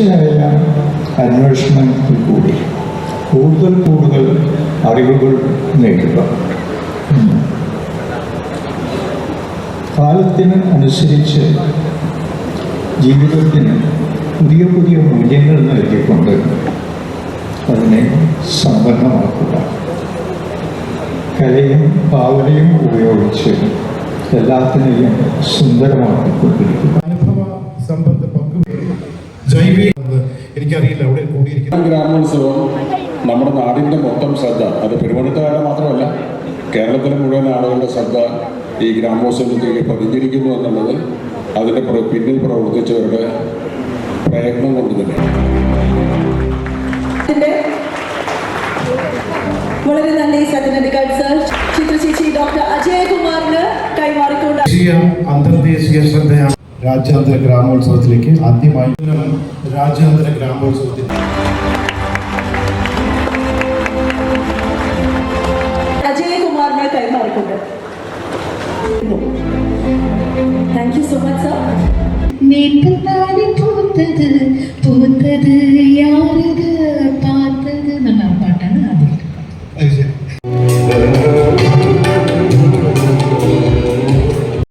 തുടർച്ചയായ അന്വേഷണത്തിൽ കൂടി കൂടുതൽ അറിവുകൾ നേടുക. കാലത്തിന് അനുസരിച്ച് ജീവിതത്തിന് പുതിയ മൂല്യങ്ങൾ നൽകിക്കൊണ്ട് അതിനെ സമ്പന്നമാക്കുക. കലയും ഭാവനയും ഉപയോഗിച്ച് എല്ലാത്തിനെയും സുന്ദരമാക്കിക്കൊണ്ടിരിക്കുക. അനുഭവ സമ്പത്ത് ജൈവിക എനിക്കറിയില്ല അവിടെ കൂടിയിരിക്കുന്ന ഗ്രാമോത്സവം നമ്മുടെ നാടിൻ്റെ മൊത്തം ശ്രദ്ധ, അത് പെരുവണ്ണത്തുകാരുടെ മാത്രമല്ല കേരളത്തിലെ മുഴുവൻ ആളുകളുടെ ശ്രദ്ധ ഈ ഗ്രാമോത്സവത്തിലേക്ക് പതിഞ്ഞിരിക്കുന്നു എന്നുള്ളത് അതിൻ്റെ പിന്നിൽ പ്രവർത്തിച്ചവരുടെ പ്രയത്നം കൊണ്ട് തന്നെ. വളരെ നന്ദി സർട്ടിഫിക്കൽ സർ ചിത്രചേച്ചി ഡോക്ടർ അജയകുമാറിന് കൈമാറിക്കൊണ്ട് അന്തർദേശീയ ശ്രദ്ധയാണ് രാജ്യാന്തര ഗ്രാമോത്സവത്തിലേക്ക് ആദ്യമായി രാജ്യാന്തര ഗ്രാമോത്സവത്തിൽ അജയകുമാറിന് കൈമാറിക്കൊണ്ട്. Thank you so much sir. പൂത്തത്